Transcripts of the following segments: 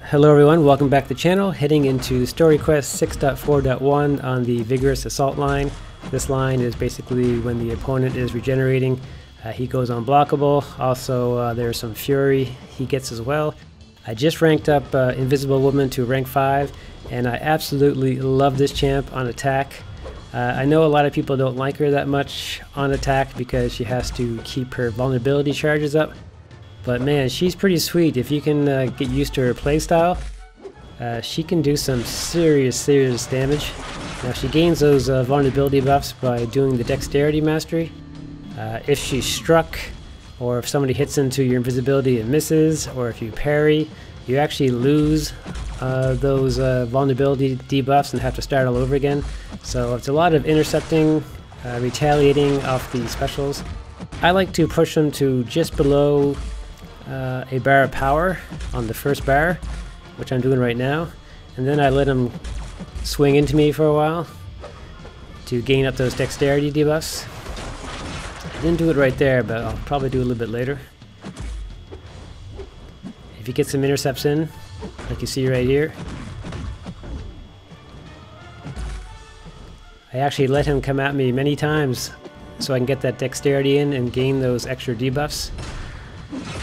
Hello everyone, welcome back to the channel. Heading into Story Quest 6.4.1 on the Vigorous Assault line. This line is basically when the opponent is regenerating, he goes unblockable. Also, there's some Fury he gets as well. I just ranked up Invisible Woman to rank 5, and I absolutely love this champ on attack. I know a lot of people don't like her that much on attack because she has to keep her vulnerability charges up. But man, she's pretty sweet. If you can get used to her playstyle, she can do some serious damage. Now she gains those vulnerability buffs by doing the dexterity mastery. If she's struck, or if somebody hits into your invisibility and misses, or if you parry, you actually lose those vulnerability debuffs and have to start all over again. So it's a lot of intercepting, retaliating off the specials. I like to push them to just below a bar of power on the first bar, which I'm doing right now, and then I let him swing into me for a while to gain up those dexterity debuffs. I didn't do it right there, but I'll probably do a little bit later. If you get some intercepts in, like you see right here, I actually let him come at me many times so I can get that dexterity in and gain those extra debuffs.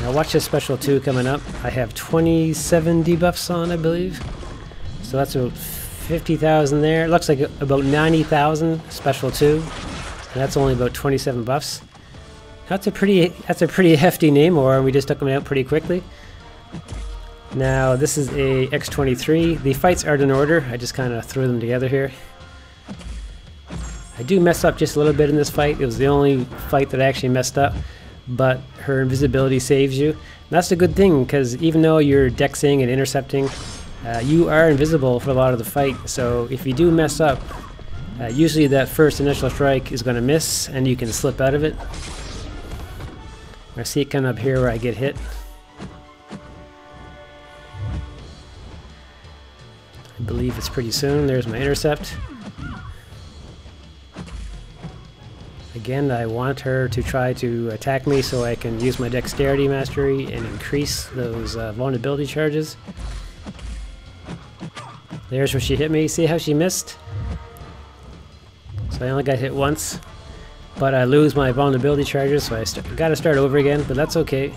Now watch this special 2 coming up. I have 27 debuffs on, I believe. So that's about 50,000 there. It looks like about 90,000 special 2. And that's only about 27 buffs. That's a pretty hefty Namor, and we just took him out pretty quickly. Now this is a X23. The fights aren't in order. I just kind of threw them together here. I do mess up just a little bit in this fight. It was the only fight that I actually messed up. But her invisibility saves you. And that's a good thing, because even though you're dexing and intercepting, you are invisible for a lot of the fight. So if you do mess up, usually that first initial strike is going to miss and you can slip out of it. I see it coming up here where I get hit. I believe it's pretty soon. There's my intercept. Again, I want her to try to attack me so I can use my dexterity mastery and increase those vulnerability charges. There's where she hit me. See how she missed? So I only got hit once, but I lose my vulnerability charges, so I gotta start over again, but that's okay.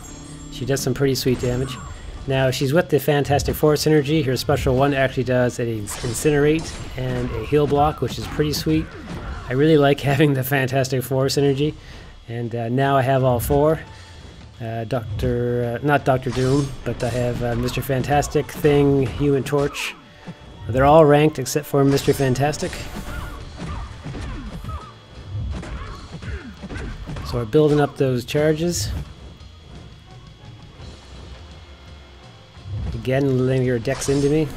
She does some pretty sweet damage. Now she's with the Fantastic Four synergy. Her special 1 actually does an incinerate and a heal block, which is pretty sweet. I really like having the Fantastic Four synergy, and now I have all 4. Not Dr. Doom, but I have Mr. Fantastic, Thing, Human Torch. They're all ranked except for Mr. Fantastic. So we're building up those charges. Again, letting your dex into me.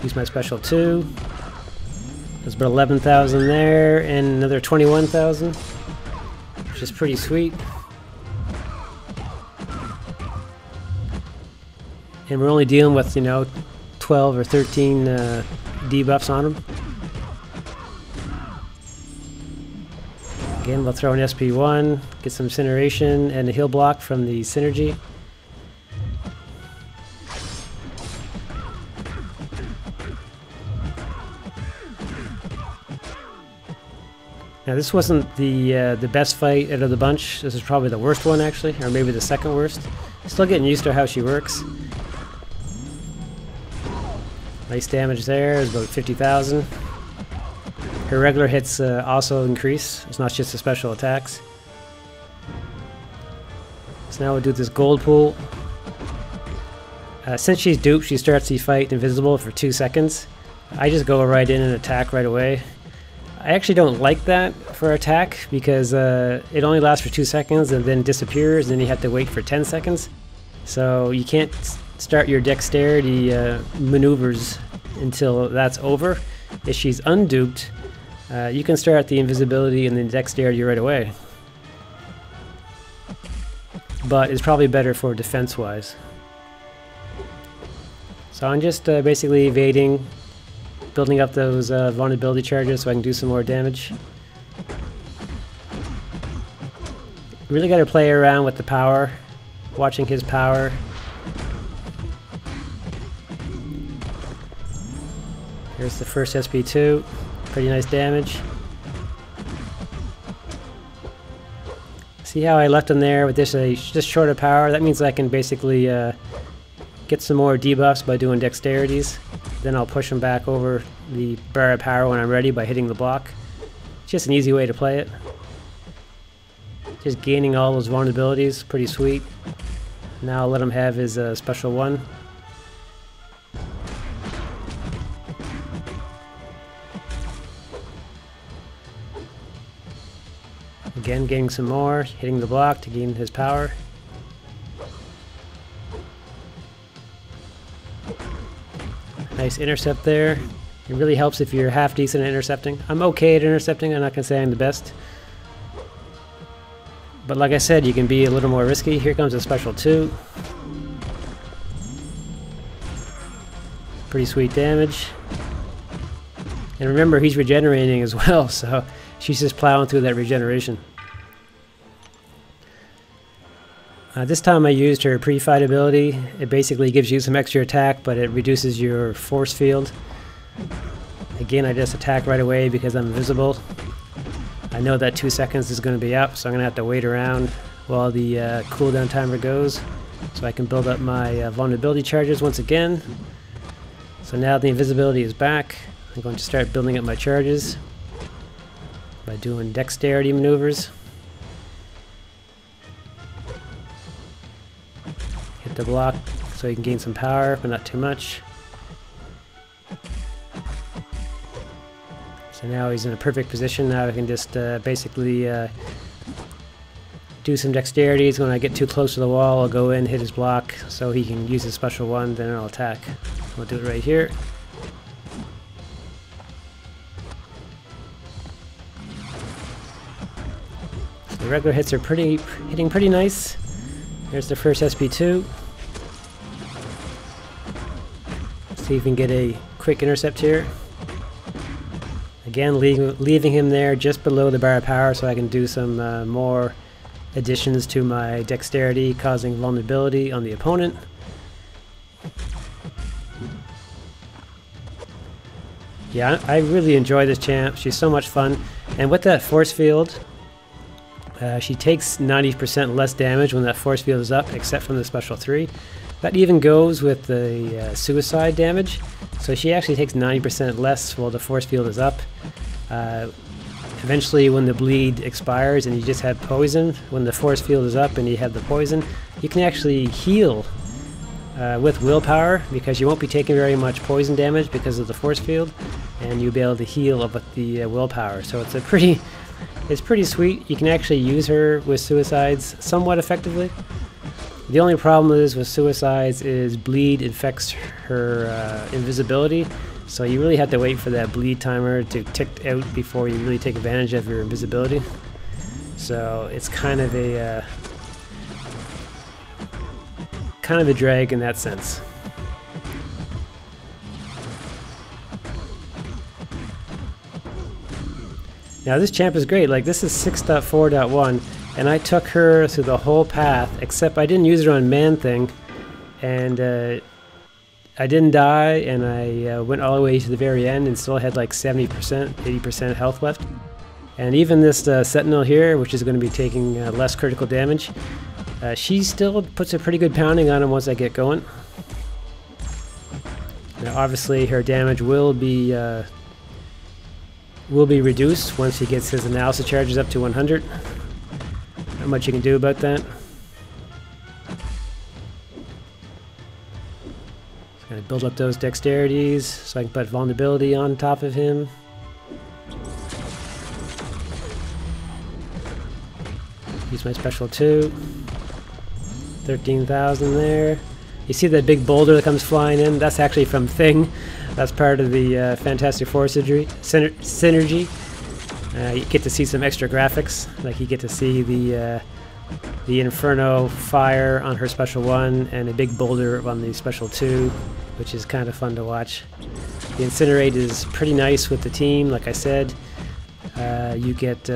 Use my special 2. There's about 11,000 there, and another 21,000, which is pretty sweet. And we're only dealing with, 12 or 13 debuffs on them. Again, we'll throw an SP1, get some incineration and a heal block from the synergy. Now this wasn't the best fight out of the bunch. This is probably the worst one actually, or maybe the second worst. Still getting used to how she works. Nice damage there, it's about 50,000. Her regular hits also increase. It's not just the special attacks. So now we'll do this gold pool. Since she's duped, she starts the fight invisible for 2 seconds. I just go right in and attack right away. I actually don't like that for attack because it only lasts for 2 seconds and then disappears, and then you have to wait for 10 seconds. So you can't start your dexterity maneuvers until that's over. If she's unduped, you can start the invisibility and the dexterity right away. But it's probably better for defense-wise. So I'm just basically evading, building up those vulnerability charges so I can do some more damage. Really got to play around with the power, watching his power. Here's the first SP2. Pretty nice damage. See how I left him there with this just shorter power? That means I can basically get some more debuffs by doing dexterities. Then I'll push him back over the bar of power when I'm ready by hitting the block. It's just an easy way to play it. Just gaining all those vulnerabilities, pretty sweet. Now I'll let him have his special one. Again, getting some more, hitting the block to gain his power. Nice intercept there. It really helps if you're half decent at intercepting. I'm okay at intercepting, I'm not going to say I'm the best. But like I said, you can be a little more risky. Here comes a special 2. Pretty sweet damage. And remember, he's regenerating as well, so she's just plowing through that regeneration. This time I used her pre-fight ability. It basically gives you some extra attack, but it reduces your force field. Again, I just attack right away because I'm invisible. I know that 2 seconds is going to be up, so I'm going to have to wait around while the cooldown timer goes, so I can build up my vulnerability charges once again. So now the invisibility is back. I'm going to start building up my charges by doing dexterity maneuvers. Hit the block so you can gain some power, but not too much. So now he's in a perfect position. Now I can just basically do some dexterities. When I get too close to the wall, I'll go in, hit his block, so he can use his special one, then I'll attack. We'll do it right here. So the regular hits are hitting pretty nice. There's the first SP2. See if we can get a quick intercept here. Again, leaving him there just below the bar of power so I can do some more additions to my dexterity, causing vulnerability on the opponent. Yeah, I really enjoy this champ. She's so much fun. And with that force field, she takes 90% less damage when that force field is up, except from the special 3. That even goes with the suicide damage. So she actually takes 90% less while the force field is up. Eventually, when the bleed expires and you just have poison, when the force field is up and you have the poison, you can actually heal with willpower, because you won't be taking very much poison damage because of the force field, and you'll be able to heal with the willpower. So it's pretty sweet. You can actually use her with suicides somewhat effectively. The only problem is with suicides is bleed infects her invisibility, so you really have to wait for that bleed timer to tick out before you really take advantage of your invisibility. So it's kind of a drag in that sense. Now this champ is great. Like, this is 6.4.1. and I took her through the whole path, except I didn't use her on Man-Thing, and I didn't die, and I went all the way to the very end and still had like 70%, 80% health left. And even this Sentinel here, which is going to be taking less critical damage, she still puts a pretty good pounding on him once I get going. Now obviously her damage will be reduced once he gets his analysis charges up to 100. Not much you can do about that. Just gotta build up those dexterities so I can put vulnerability on top of him. Use my special 2. 13,000 there. You see that big boulder that comes flying in? That's actually from Thing. That's part of the Fantastic Four synergy. You get to see some extra graphics, like you get to see the Inferno fire on her special 1 and a big boulder on the special 2, which is kind of fun to watch. The Incinerate is pretty nice with the team, like I said. You get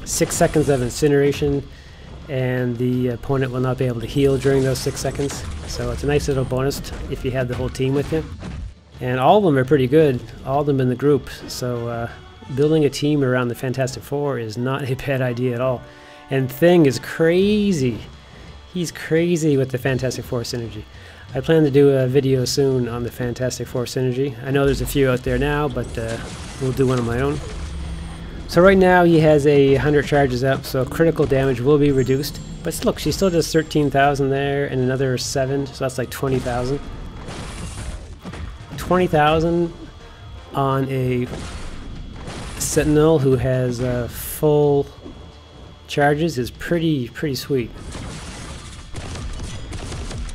6 seconds of incineration, and the opponent will not be able to heal during those 6 seconds. So it's a nice little bonus if you have the whole team with you. And all of them are pretty good, all of them in the group. So building a team around the Fantastic Four is not a bad idea at all. And Thing is crazy. He's crazy with the Fantastic Four synergy. I plan to do a video soon on the Fantastic Four synergy. I know there's a few out there now, but we'll do one of my own. So right now he has 100 charges up, so critical damage will be reduced. But look, she still does 13,000 there and another 7, so that's like 20,000. 20,000 on a Sentinel who has full charges is pretty sweet.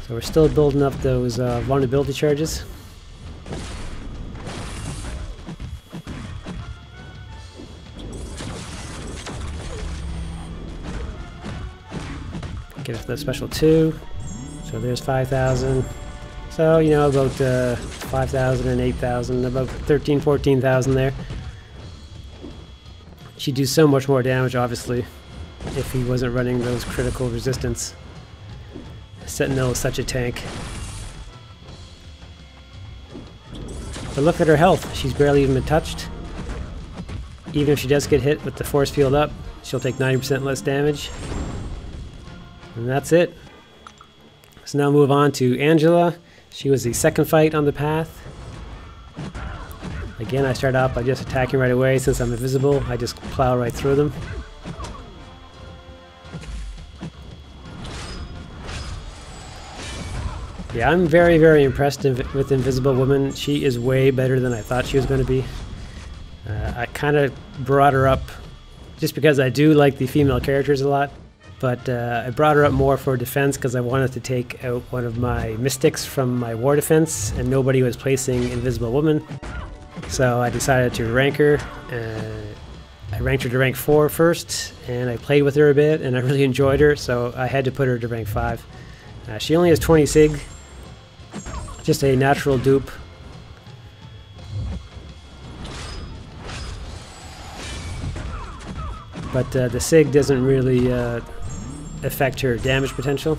So we're still building up those vulnerability charges. Get up to the special 2. So there's 5,000. So, you know, about 5,000 and 8,000, about 13, 14,000 there. She'd do so much more damage, obviously, if he wasn't running those critical resistance. Sentinel is such a tank. But look at her health. She's barely even been touched. Even if she does get hit with the force field up, she'll take 90% less damage. And that's it. Let's now move on to Angela. She was the second fight on the path. Again, I start out by just attacking right away. Since I'm invisible, I just plow right through them. Yeah, I'm very impressed with Invisible Woman. She is way better than I thought she was going to be. I kind of brought her up just because I do like the female characters a lot. But I brought her up more for defense because I wanted to take out one of my mystics from my war defense, and nobody was placing Invisible Woman. So I decided to rank her. I ranked her to rank 4 first, and I played with her a bit, and I really enjoyed her, so I had to put her to rank 5. She only has 20 sig, just a natural dupe. But the sig doesn't really affect her damage potential.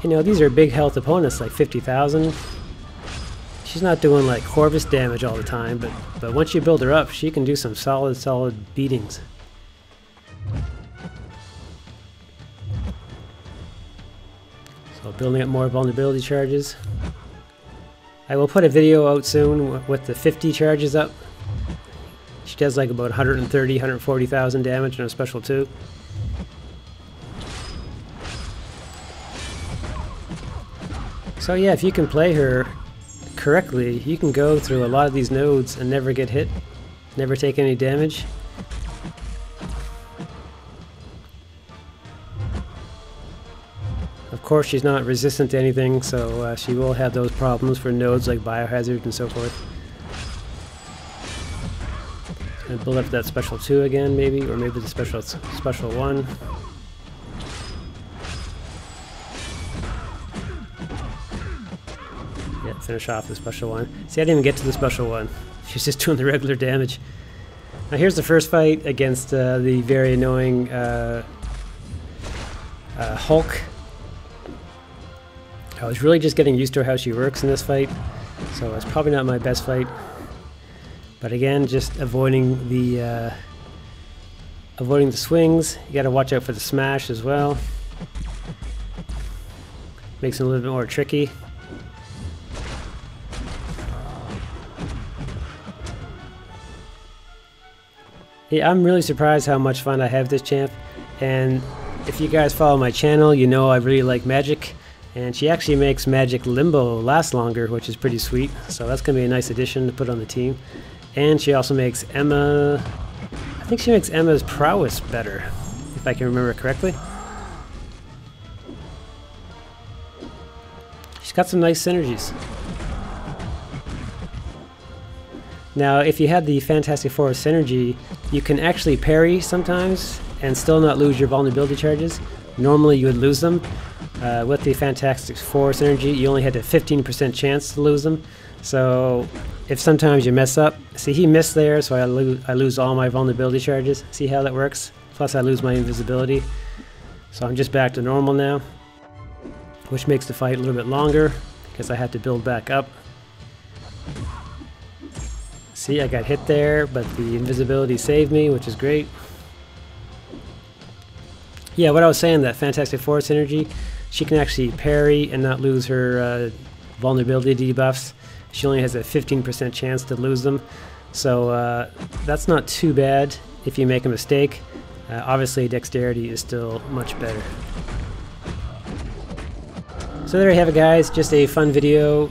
You know, these are big health opponents, like 50,000. She's not doing like Corvus damage all the time, but once you build her up, she can do some solid beatings. So building up more vulnerability charges. I will put a video out soon with the 50 charges up. She does like about 130, 140,000 damage on a special 2. So yeah, if you can play her correctly, you can go through a lot of these nodes and never get hit, never take any damage. Of course, she's not resistant to anything, so she will have those problems for nodes like Biohazard and so forth. Gonna build up that special 2 again, maybe, or maybe the special 1. Yeah, finish off the special 1. See, I didn't even get to the special 1. She's just doing the regular damage. Now here's the first fight against the very annoying Hulk. I was really just getting used to how she works in this fight, so it's probably not my best fight. But again, just avoiding the swings. You got to watch out for the smash as well. Makes it a little bit more tricky. Yeah, I'm really surprised how much fun I have with this champ, and if you guys follow my channel, you know I really like magic. And she actually makes Magic Limbo last longer, which is pretty sweet. So that's going to be a nice addition to put on the team. And she also makes Emma... I think she makes Emma's prowess better, if I can remember correctly. She's got some nice synergies. Now, if you had the Fantastic Four synergy, you can actually parry sometimes and still not lose your vulnerability charges. Normally you would lose them. With the Fantastic Four synergy, you only had a 15% chance to lose them. So if sometimes you mess up, see, he missed there, so I lose all my vulnerability charges. See how that works? Plus I lose my invisibility. So I'm just back to normal now, which makes the fight a little bit longer because I had to build back up. See, I got hit there, but the invisibility saved me, which is great. Yeah, what I was saying, that Fantastic Four synergy, she can actually parry and not lose her vulnerability debuffs. She only has a 15% chance to lose them. So that's not too bad if you make a mistake. Obviously, dexterity is still much better. So there you have it, guys. Just a fun video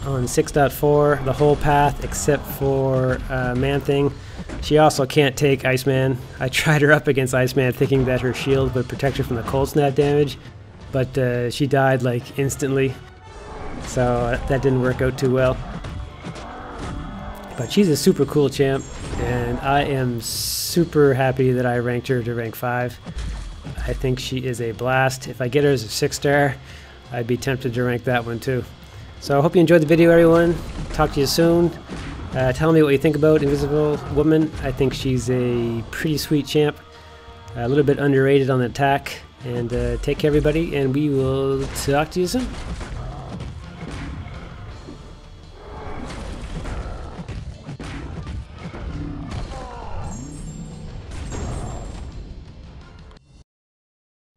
on 6.4, the whole path except for Man-Thing. She also can't take Iceman. I tried her up against Iceman thinking that her shield would protect her from the cold snap damage, but she died like instantly. So that didn't work out too well. But she's a super cool champ, and I am super happy that I ranked her to rank 5. I think she is a blast. If I get her as a 6-star, I'd be tempted to rank that one too. So I hope you enjoyed the video, everyone. Talk to you soon. Tell me what you think about Invisible Woman. I think she's a pretty sweet champ. A little bit underrated on the attack. And take care, everybody, and we will talk to you soon.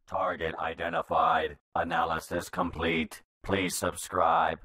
Target identified. Analysis complete. Please subscribe.